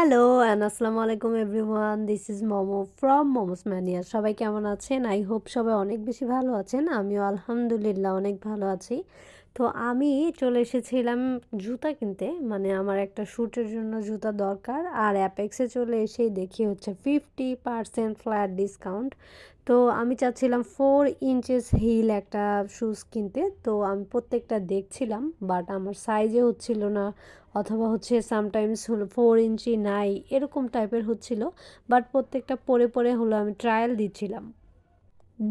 Hello and আসসালামু আলাইকুম everyone, this is momo from momos mania. সবাই কেমন আছেন? আই হোপ সবাই অনেক বেশি ভালো আছেন। আমিও আলহামদুলিল্লাহ অনেক ভালো আছি। তো আমি চলে এসেছিলাম জুতা কিনতে, মানে আমার একটা শ্যুটের জন্য জুতা দরকার। আর অ্যাপেক্সে চলে এসেই দেখি হচ্ছে 50% ফ্ল্যাট ডিসকাউন্ট। তো আমি চাচ্ছিলাম 4 ইঞ্চেস হিল একটা শ্যুজ কিনতে। তো আমি প্রত্যেকটা দেখছিলাম, বাট আমার সাইজে হচ্ছিল না, অথবা হচ্ছে সামটাইমস হলো 4 ইঞ্চি নাই, এরকম টাইপের হচ্ছিল। বাট প্রত্যেকটা পরে পরে হলো আমি ট্রায়াল দিচ্ছিলাম।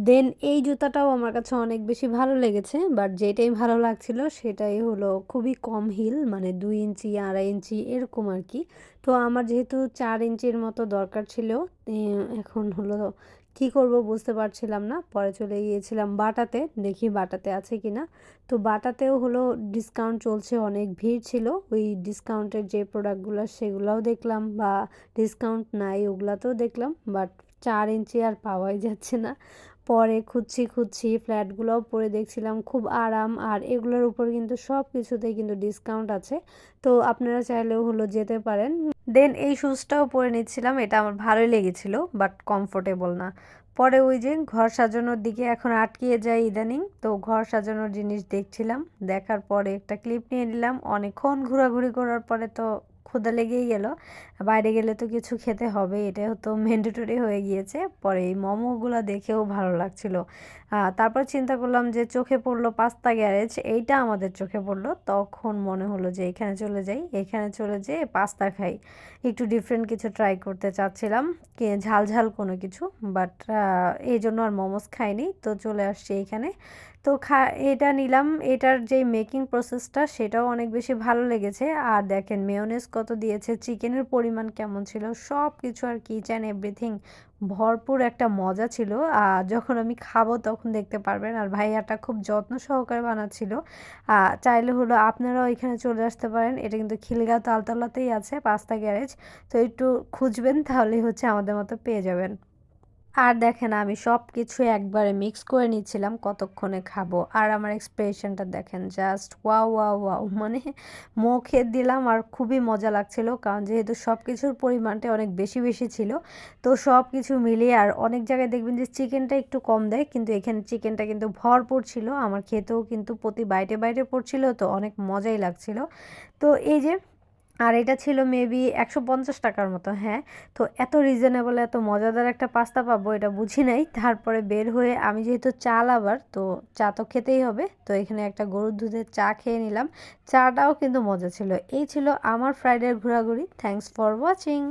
দেন এই জুতাটাও আমার কাছে অনেক বেশি ভালো লেগেছে, বাট যেটাই ভালো লাগছিল সেটাই হলো খুবই কম হিল, মানে 2 ইঞ্চি 2.5 ইঞ্চি এরকম আর কি। তো আমার যেহেতু 4 ইঞ্চির মতো দরকার ছিল, এখন হলো কি করব বুঝতে পারছিলাম না। পরে চলে গিয়েছিলাম বাটাতে, দেখি বাটাতে আছে কিনা। তো বাটাতেও হলো ডিসকাউন্ট চলছে, অনেক ভিড় ছিল। ওই ডিসকাউন্টের যে প্রোডাক্টগুলো সেগুলোও দেখলাম, বা ডিসকাউন্ট নাই ওগুলাতেও দেখলাম, বাট 4 ইঞ্চি আর পাওয়াই যাচ্ছে না। পরে খুঁজছি ফ্ল্যাটগুলোও পরে দেখছিলাম খুব আরাম, আর এগুলোর উপর কিন্তু সব কিছুতেই কিন্তু ডিসকাউন্ট আছে। তো আপনারা চাইলেও হলো যেতে পারেন। দেন এই শুজটাও পরে নিচ্ছিলাম, এটা আমার ভালোই লেগেছিল, বাট কমফোর্টেবল না। পরে ওই যে ঘর সাজানোর দিকে এখন আটকিয়ে যাই ইদানিং, তো ঘর সাজানোর জিনিস দেখছিলাম। দেখার পরে একটা ক্লিপ নিয়ে নিলাম। অনেকক্ষণ ঘোরাঘুরি করার পরে তো ক্ষুধা লেগেই গেল। বাইরে গেলে তো কিছু খেতে হবে, এটা তো ম্যান্ডেটরি হয়ে গিয়েছে। পরে এই মোমোগুলো দেখেও ভালো লাগছিল। তারপর চিন্তা করলাম যে চোখে পড়লো পাস্তা গ্যারেজ, এইটা আমাদের চোখে পড়লো। তখন মনে হলো যে এখানে চলে যাই, এখানে চলে যেয়ে পাস্তা খাই। একটু ডিফারেন্ট কিছু ট্রাই করতে চাচ্ছিলাম, ঝাল ঝাল কোনো কিছু। বাট এই জন্য আর মোমোস খাইনি, তো চলে আসছি এইখানে। তো এটা নিলাম। এটার যে মেকিং প্রসেসটা সেটাও অনেক বেশি ভালো লেগেছে। আর দেখেন মেয়োনেজ কত দিয়েছে, চিকেনের পরিমাণ কেমন ছিল, সব কিছু আর কি, ইচ অ্যান্ড এভরিথিং ভরপুর একটা মজা ছিল। আর যখন আমি খাবো তখন দেখতে পারবেন। আর ভাইয়াটা খুব যত্ন সহকারে বানাচ্ছিল। চাইলে হলো আপনারাও এখানে চলে আসতে পারেন। এটা কিন্তু খিলগাঁও তালতলাতেই আছে পাস্তা গ্যারেজ। তো একটু খুঁজবেন, তাহলেই হচ্ছে আমাদের মতো পেয়ে যাবেন। আর দেখেন আমি সব কিছু একবারে মিক্স করে নিচ্ছিলাম কতক্ষণে খাবো। আর আমার এক্সপ্রেশনটা দেখেন, জাস্ট ওয়াও ওয়াও ওয়াও, মানে মুখে দিলাম আর খুবই মজা লাগছিল, কারণ যেহেতু সব কিছুর পরিমাণটা অনেক বেশি বেশি ছিল। তো সব কিছু মিলিয়ে, আর অনেক জায়গায় দেখবেন যে চিকেনটা একটু কম দেয়, কিন্তু এখানে চিকেনটা কিন্তু ভরপুর ছিল। আমার খেতেও কিন্তু প্রতি বাইটে বাইটে পড়ছিল, তো অনেক মজাই লাগছিল। তো এই যে, আর এটা ছিল মেবি 150 টাকার মতো, হ্যাঁ। তো এত রিজনেবল এত মজাদার একটা পাস্তা পাবো এটা বুঝি নাই। তারপরে বের হয়ে আমি যেহেতু চা লাভার, তো চা তো খেতেই হবে, তো এখানে একটা গরুর দুধের চা খেয়ে নিলাম। চাটাও কিন্তু মজা ছিল। এই ছিল আমার ফ্রাইডের ঘোরাঘুরি। Thanks for watching.